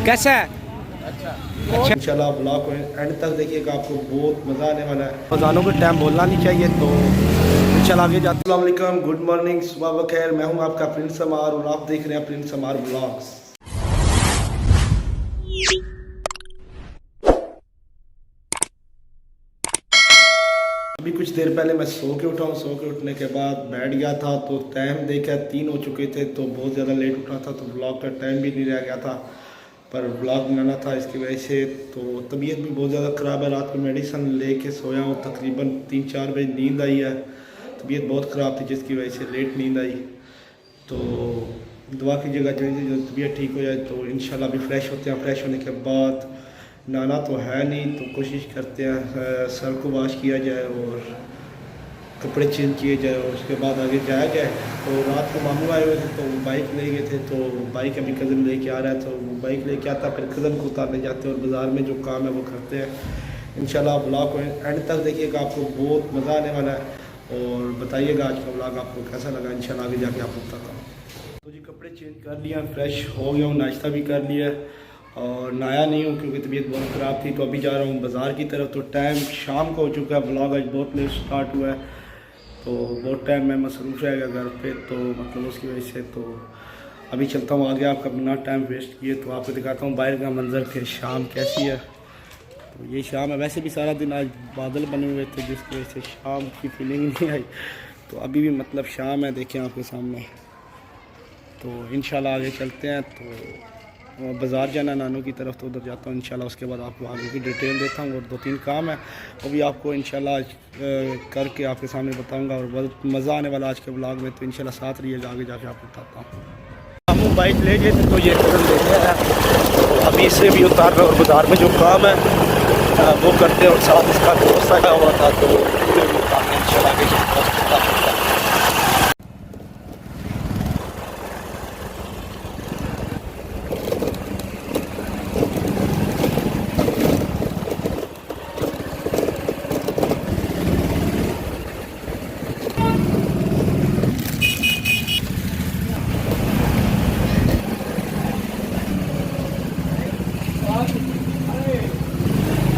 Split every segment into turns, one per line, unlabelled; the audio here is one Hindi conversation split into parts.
कैसा है?
अच्छा इंशाल्लाह ब्लॉग को एंड तक देखिएगा, आपको बहुत मज़ा आने वाला है।
अज़ानों के टाइम बोलना नहीं चाहिए, तो इंशाल्लाह आगे जाते।
अस्सलाम वालेकुम, गुड मॉर्निंग, सुबह बखैर। मैं हूं आपका प्रिंस समार और आप देख रहे हैं प्रिंस समार ब्लॉग्स। अभी कुछ देर पहले मैं सो के उठा हूँ। सो के उठने के बाद बैठ गया था तो टाइम देखा 3 हो चुके थे, तो बहुत ज़्यादा लेट उठा था तो ब्लॉग का टाइम भी नहीं रह गया था, पर ब्लॉग बनाना था इसकी वजह से। तो तबीयत भी बहुत ज़्यादा ख़राब है, रात को मेडिसिन लेके सोया हूँ, तकरीबन 3-4 बजे नींद आई है। तबीयत बहुत ख़राब थी जिसकी वजह से लेट नींद आई। तो दुआ कीजिएगा जल्दी जल्दी तबीयत ठीक हो जाए तो इंशाल्लाह भी फ्रेश होते हैं। फ्रेश होने के बाद नहाना तो है नहीं, तो कोशिश करते हैं सर को वॉश किया जाए और कपड़े चेंज किए जाए और उसके बाद आगे जाया जाए। तो रात को मामू आए हुए थे तो वो बाइक ले गए थे, तो बाइक अभी कज़न लेके आ रहा है, तो वो बाइक लेके आता फिर कज़न को उतारने जाते हैं और बाज़ार में जो काम है वो करते हैं। इंशाल्लाह ब्लॉग को एंड तक देखिएगा, आपको बहुत मज़ा आने वाला है और बताइएगा आज का ब्लॉग आपको कैसा लगा। इंशाल्लाह आगे जाके आपको बताता हूँ। तो जी कपड़े चेंज कर लिया, फ्रेश हो गया हूँ, नाश्ता भी कर लिया और नहाया नहीं हूँ क्योंकि तबीयत बहुत ख़राब थी। तो अभी जा रहा हूँ बाज़ार की तरफ। तो टाइम शाम को हो चुका है, ब्लॉग आज बहुत लेट स्टार्ट हुआ है, तो बहुत टाइम मैं मसरूफ़ रह गया घर पे, तो मतलब उसकी वजह से तो अभी चलता हूँ आगे। आपका बिना टाइम वेस्ट किए तो आपको दिखाता हूँ बाहर का मंज़र कि शाम कैसी है। तो ये शाम है, वैसे भी सारा दिन आज बादल बने हुए थे जिसकी वजह से शाम की फीलिंग नहीं आई। तो अभी भी मतलब शाम है, देखें आपके सामने। तो इंशाल्लाह आगे चलते हैं। तो बाज़ार जाना नानों की तरफ, तो उधर जाता हूँ इंशाल्लाह। उसके बाद आपको आगे की डिटेल देता हूँ और 2-3 काम है वो भी आपको इंशाल्लाह आज करके आपके सामने बताऊँगा और बहुत मज़ा आने वाला आज के ब्लॉग में। तो इंशाल्लाह साथ रहिएगा, आगे जाके आपको बताता हूँ। हम बाइक ले गए थे तो ये कदम ले गया है, तो अभी इससे भी उतार रहे और बाज़ार में जो काम है वो करते हैं और साथ इसका दोस्त आया हुआ था तो इंशाल्लाह आगे जाके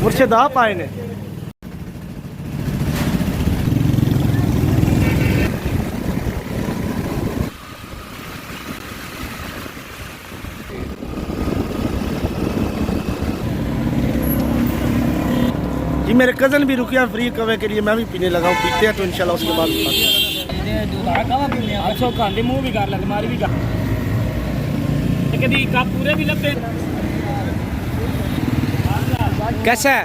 मुर्शिद आप आए ने। जी मेरे कज़न भी रुकिया फ्री कवे के लिए, मैं भी पीने लगा हूँ। पीते हैं तो इंशाल्लाह उसके बाद
मुँह भी कर लमारी भी पूरे भी लगते। कैसा है?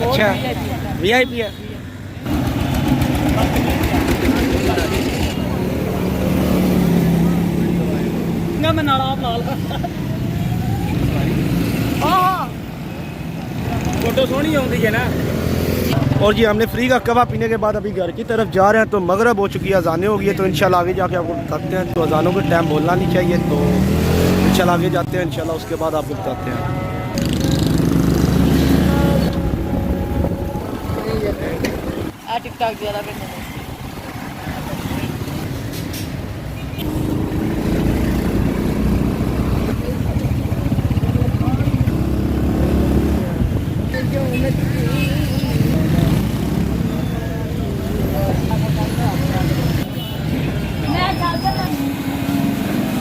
अच्छा VIP है। मैं नाला फोटो सोहनी आती है ना। और जी हमने फ्री का कवा पीने के बाद अभी घर की तरफ जा रहे हैं। तो मगरब हो चुकी है, अजानें हो गई है, तो इंशाल्लाह आगे जाके आपको बताते हैं। तो अजानों के टाइम बोलना नहीं चाहिए, तो इंशाल्लाह आगे जाते हैं इंशाल्लाह, उसके बाद आपको बताते हैं।
टिकटॉक ज़्यादा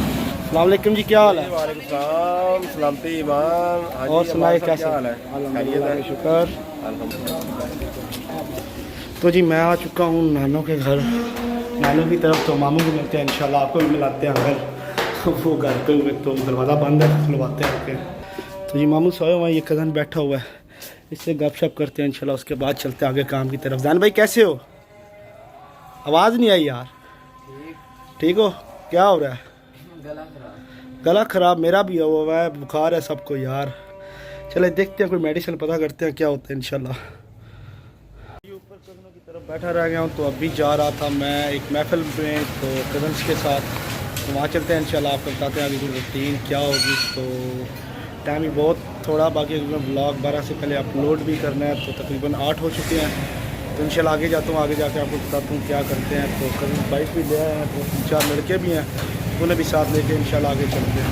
अस्सलामुअलैकुम जी, क्या हाल है?
वालेकुम सलामती ईमान।
और सुनाए कैसे
हाल है?
अल्हम्दुलिल्लाह शुक्र। तो जी मैं आ चुका हूँ नानों के घर, नानों की तरफ। तो मामू को मिलते हैं इंशाल्लाह, आपको भी मिलाते हैं घर। वो घर पे हुए तो दरवाज़ा बंद है, खुलवाते हैं आके। तो जी मामू सोए हुए हैं, ये कज़न बैठा हुआ है, इससे गपशप करते हैं इंशाल्लाह। उसके बाद चलते हैं आगे काम की तरफ। जान भाई कैसे हो? आवाज़ नहीं आई यार। ठीक हो? क्या हो रहा है? गला ख़राब मेरा भी हुआ है, बुखार है सबको यार। चले देखते हैं, कोई मेडिसिन पता करते हैं क्या होता है इंशाल्लाह। ऊपर कज़नों की तरफ बैठा रह गया हूँ, तो अभी जा रहा था मैं एक महफिल में तो कज़न्स के साथ, तो वहाँ चलते हैं इंशाल्लाह। आपको बताते हैं अभी रूटीन क्या होगी। तो टाइम भी बहुत थोड़ा बाकी है, ब्लॉग 12 से पहले अपलोड भी करना है, तो तकरीबन 8 हो चुके हैं। तो इंशाल्लाह आगे जाता हूँ, आगे जाके आपको बताता हूँ क्या करते हैं। तो कज़न बाइक भी ले आए हैं, तो 3-4 लड़के भी हैं, उन्हें भी साथ लेके इंशाल्लाह आगे चलते हैं।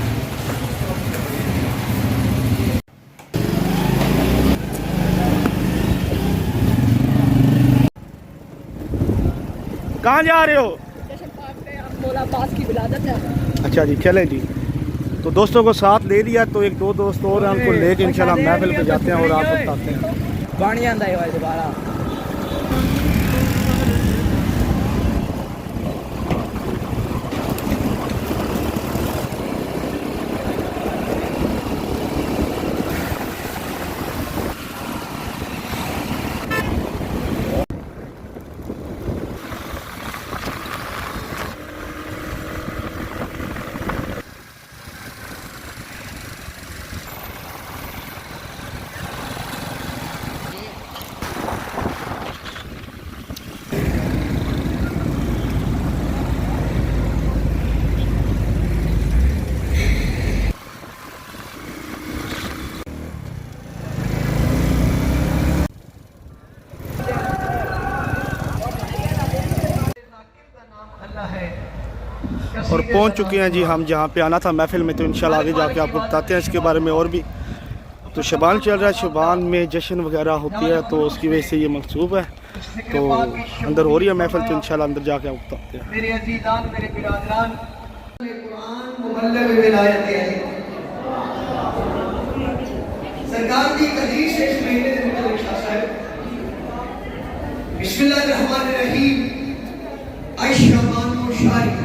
कहाँ जा रहे हो? अच्छा जी, चलें जी। तो दोस्तों को साथ ले लिया, तो एक दो दोस्त और हैं, उनको लेके इंशाल्लाह महफिल पे जाते हैं और आपको बताते हैं।
पानी आंदा है दोबारा।
और पहुंच चुके हैं जी हम जहां पे आना था महफिल में। तो इंशाल्लाह आगे जाके आपको बताते हैं इसके बारे में और भी। तो शबान चल रहा है, शबान में जश्न वगैरह होती है, तो उसकी वजह से ये मंसूब है। तो अंदर हो रही है महफिल, तो इंशाल्लाह अंदर जाके आपको बताते हैं।
मेरे अजीजान, मेरे बिरादरान, कुरान मुबल्लिग विलायत है। सरकार की हदीस है इस महीने के मुताबिक साहब, बिस्मिल्लाहिर्रहमानिर्रहीम, अशबान शारी।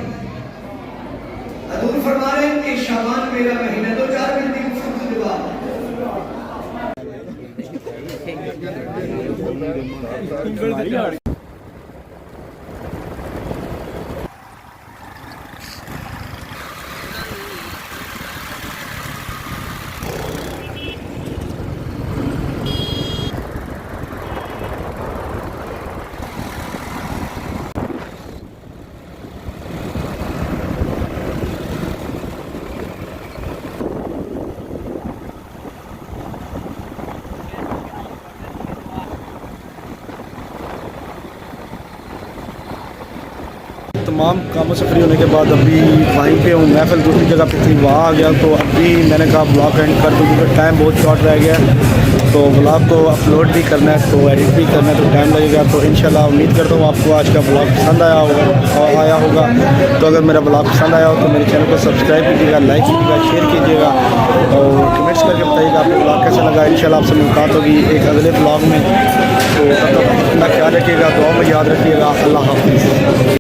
हजूर फरमा रहे हैं कि शाबान मेरा महीना। 2-4 मिनट की गुफ्तगू के बाद
तमाम कामों से फ्री होने के बाद अभी वहीं पे हूँ, महफिल दूसरी जगह पे थी, वहाँ आ गया। तो अभी मैंने कहा ब्लॉग एंड कर दूँ क्योंकि टाइम बहुत शॉर्ट रह गया है। तो ब्लॉग को अपलोड भी करना है, तो एडिट भी करना है, तो टाइम लगेगा। तो इंशाल्लाह उम्मीद करता हूँ आपको आज का ब्लॉग पसंद आया होगा। तो अगर मेरा ब्लॉग पसंद आया हो तो मेरे चैनल को सब्सक्राइब कीजिएगा, लाइक कीजिएगा, शेयर कीजिएगा और कमेंट्स करके बताइएगा आपको ब्लॉग कैसा लगा। इंशाल्लाह आपसे मुलाकात होगी एक अगले ब्लॉग में। तो तब तक अपना ख्याल रखिएगा, दुआ में याद रखिएगा। अल्लाह हाफ़िज़।